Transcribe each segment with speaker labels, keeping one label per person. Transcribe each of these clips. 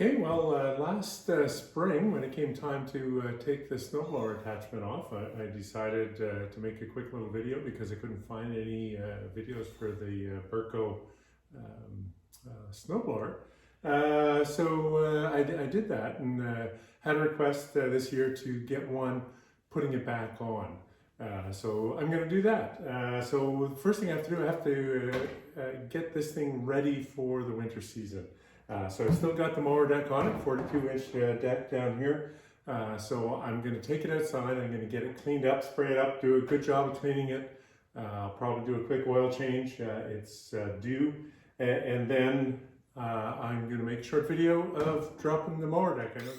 Speaker 1: Okay, well, last spring when it came time to take the snowblower attachment off, I decided to make a quick little video because I couldn't find any videos for the Berco snowblower. So I did that and had a request this year to get one putting it back on. So I'm going to do that. So the first thing I have to do, I have to get this thing ready for the winter season. So I've still got the Mower Deck on it, 42-inch deck down here. So I'm going to take it outside, I'm going to get it cleaned up, spray it up, do a good job of cleaning it. I'll probably do a quick oil change, it's due. And then I'm going to make a short video of dropping the Mower Deck. I know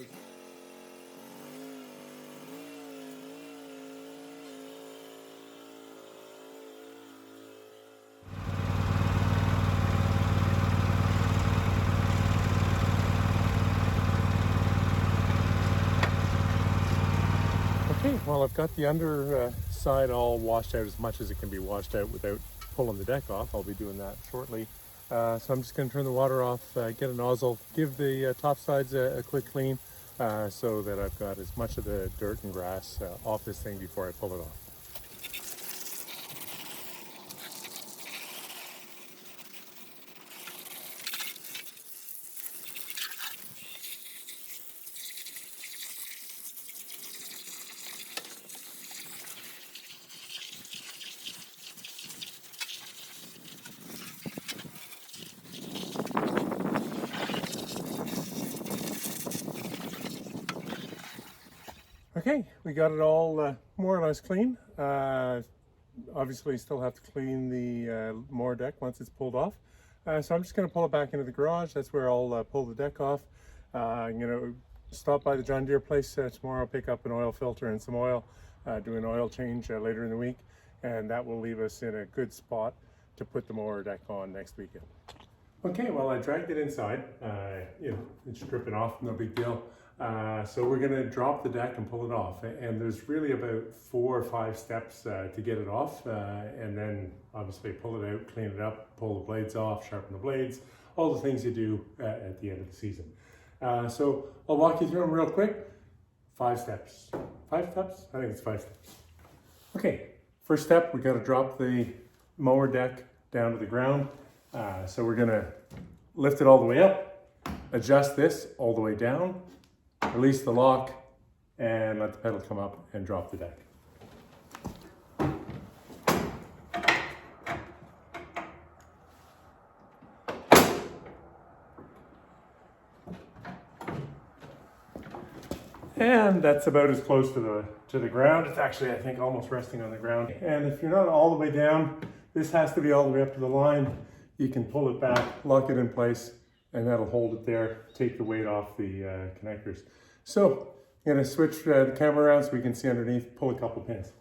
Speaker 1: Okay, well, I've got the underside all washed out as much as it can be washed out without pulling the deck off. I'll be doing that shortly. So I'm just going to turn the water off, get a nozzle, give the top sides a quick clean so that I've got as much of the dirt and grass off this thing before I pull it off. Okay, we got it all more or less clean. Obviously still have to clean the Mower Deck once it's pulled off. So I'm just going to pull it back into the garage. That's where I'll pull the deck off. I'm going to stop by the John Deere place tomorrow, pick up an oil filter and some oil, do an oil change later in the week, and that will leave us in a good spot to put the Mower Deck on next weekend. Okay, well, I dragged it inside. It's dripping off, no big deal. So we're going to drop the deck and pull it off. And there's really about 4 or 5 steps to get it off. And then obviously pull it out, clean it up, pull the blades off, sharpen the blades, all the things you do at the end of the season. So I'll walk you through them real quick. 5 steps. 5 steps? I think it's 5 steps. Okay, first step, we got to drop the Mower Deck down to the ground. So we're going to lift it all the way up, adjust this all the way down, release the lock, and let the pedal come up and drop the deck. And that's about as close to the ground. It's actually, I think, almost resting on the ground. And if you're not all the way down, this has to be all the way up to the line. You can pull it back, lock it in place, and that'll hold it there, take the weight off the connectors. So I'm going to switch the camera around so we can see underneath, pull a couple pins.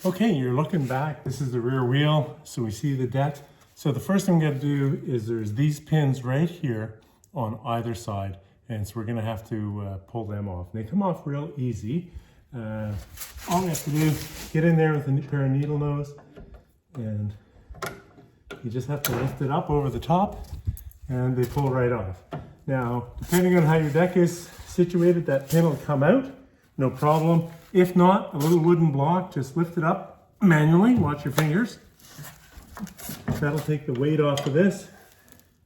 Speaker 1: Okay, you're looking back. This is the rear wheel, so we see the deck. So the first thing we got to do is there's these pins right here on either side, and so we're going to have to pull them off. And they come off real easy. All we have to do is get in there with a pair of needle nose, and you just have to lift it up over the top, and they pull right off. Now, depending on how your deck is situated, that pin will come out, no problem. If not, a little wooden block, just lift it up manually, watch your fingers. That'll take the weight off of this,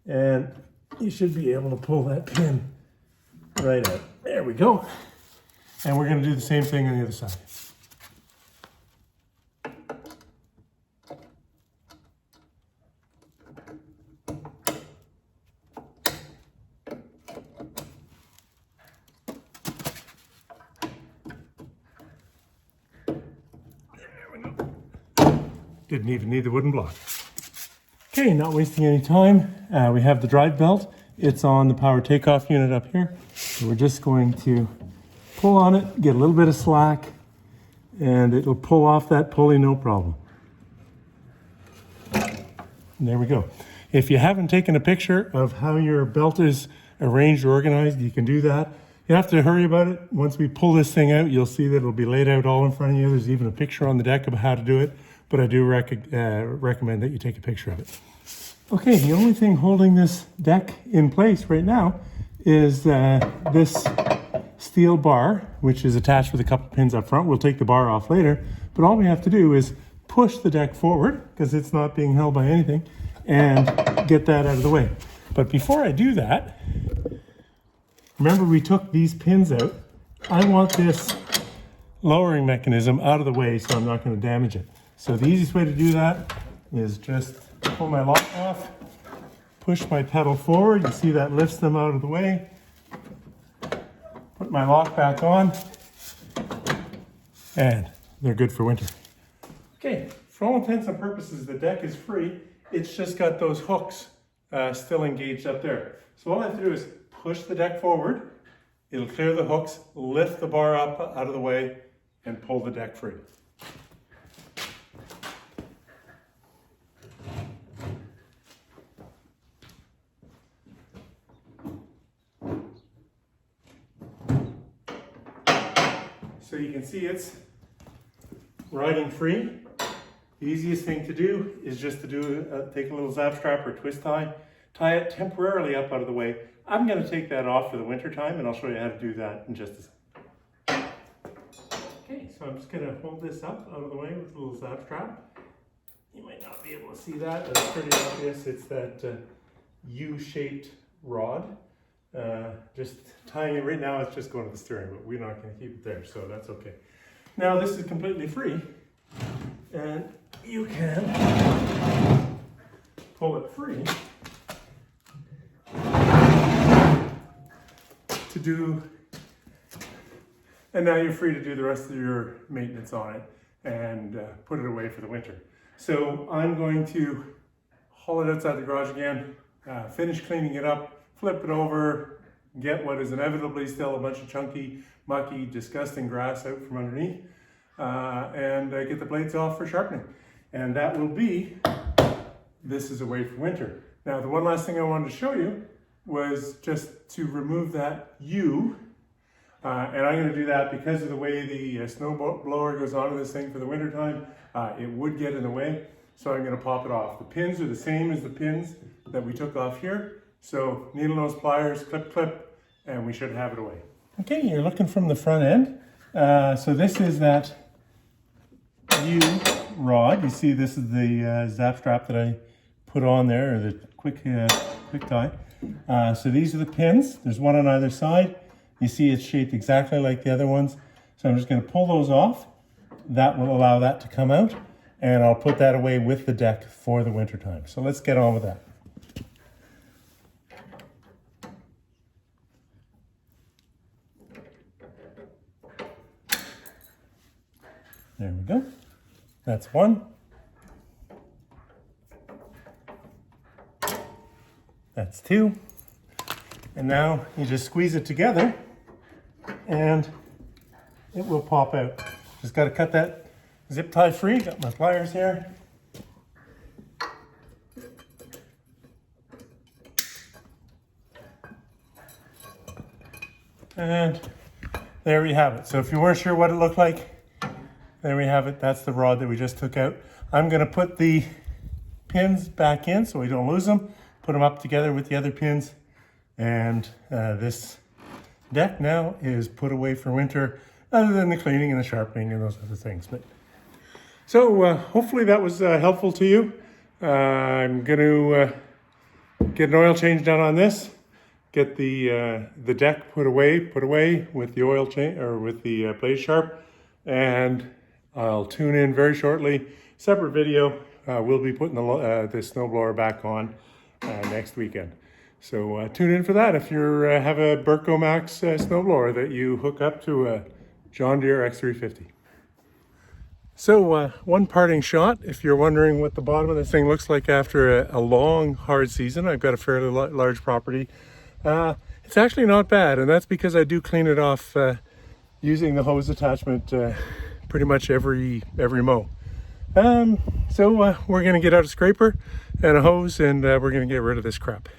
Speaker 1: and you should be able to pull that pin right out. There we go. And we're going to do the same thing on the other side. Didn't even need the wooden block. Okay, not wasting any time. We have the drive belt. It's on the power takeoff unit up here. So we're just going to pull on it, get a little bit of slack, and it'll pull off that pulley, no problem. And there we go. If you haven't taken a picture of how your belt is arranged or organized, you can do that. You have to hurry about it. Once we pull this thing out, you'll see that it'll be laid out all in front of you. There's even a picture on the deck of how to do it, but I do recommend that you take a picture of it. Okay, the only thing holding this deck in place right now is this steel bar, which is attached with a couple pins up front. We'll take the bar off later, but all we have to do is push the deck forward, because it's not being held by anything, and get that out of the way. But before I do that, remember we took these pins out. I want this lowering mechanism out of the way so I'm not going to damage it. So the easiest way to do that is just pull my lock off, push my pedal forward. You see that lifts them out of the way. Put my lock back on, and they're good for winter. Okay, for all intents and purposes, the deck is free. It's just got those hooks still engaged up there. So all I have to do is push the deck forward. It'll clear the hooks, lift the bar up out of the way, and pull the deck free. So you can see it's riding free. The easiest thing to do is just to take a little zap strap or twist tie it temporarily up out of the way. I'm going to take that off for the winter time, and I'll show you how to do that in just a second. Okay, so I'm just going to hold this up out of the way with a little zap strap. You might not be able to see that, but it's pretty obvious. It's that U-shaped rod. Just tying it right now, it's just going to the steering, but we're not going to keep it there, so that's okay. Now this is completely free, and you can pull it free to do, and now you're free to do the rest of your maintenance on it and put it away for the winter. So I'm going to haul it outside the garage again, finish cleaning it up, flip it over, get what is inevitably still a bunch of chunky, mucky, disgusting grass out from underneath, and get the blades off for sharpening. And that will be, this is away for winter. Now the one last thing I wanted to show you was just to remove that U, and I'm going to do that because of the way the snow blower goes onto this thing for the winter time. It would get in the way, so I'm going to pop it off. The pins are the same as the pins that we took off here. So needle nose pliers, clip, and we should have it away. Okay, you're looking from the front end. So this is that U rod. You see this is the zap strap that I put on there, or the quick tie. So these are the pins. There's one on either side. You see it's shaped exactly like the other ones. So I'm just going to pull those off. That will allow that to come out, and I'll put that away with the deck for the winter time. So let's get on with that. There we go. That's one. That's two. And now you just squeeze it together and it will pop out. Just got to cut that zip tie free. Got my pliers here. And there we have it. So if you weren't sure what it looked like, there we have it. That's the rod that we just took out. I'm going to put the pins back in so we don't lose them. Put them up together with the other pins. And this deck now is put away for winter, other than the cleaning and the sharpening and those other things. But so hopefully that was helpful to you. I'm going to get an oil change done on this. Get the deck put away with the oil change, or with the blade sharp, and I'll tune in very shortly. Separate video. We'll be putting the snowblower back on next weekend. So tune in for that if you have a Berco Max snowblower that you hook up to a John Deere X350. So one parting shot, if you're wondering what the bottom of this thing looks like after a long, hard season. I've got a fairly large property. It's actually not bad, and that's because I do clean it off using the hose attachment pretty much every mow. So we're going to get out a scraper and a hose, and we're going to get rid of this crap.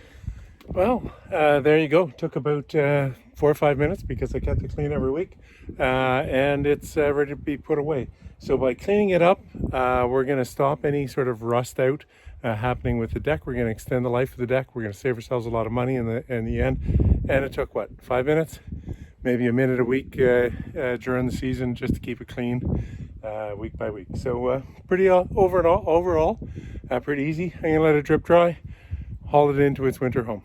Speaker 1: Well, there you go. It took about 4 or 5 minutes because I kept it clean every week, and it's ready to be put away. So by cleaning it up, we're going to stop any sort of rust out happening with the deck. We're going to extend the life of the deck. We're going to save ourselves a lot of money in the end. And it took what, 5 minutes, maybe a minute a week during the season, just to keep it clean week by week. So pretty overall pretty easy. I'm going to let it drip dry, haul it into its winter home.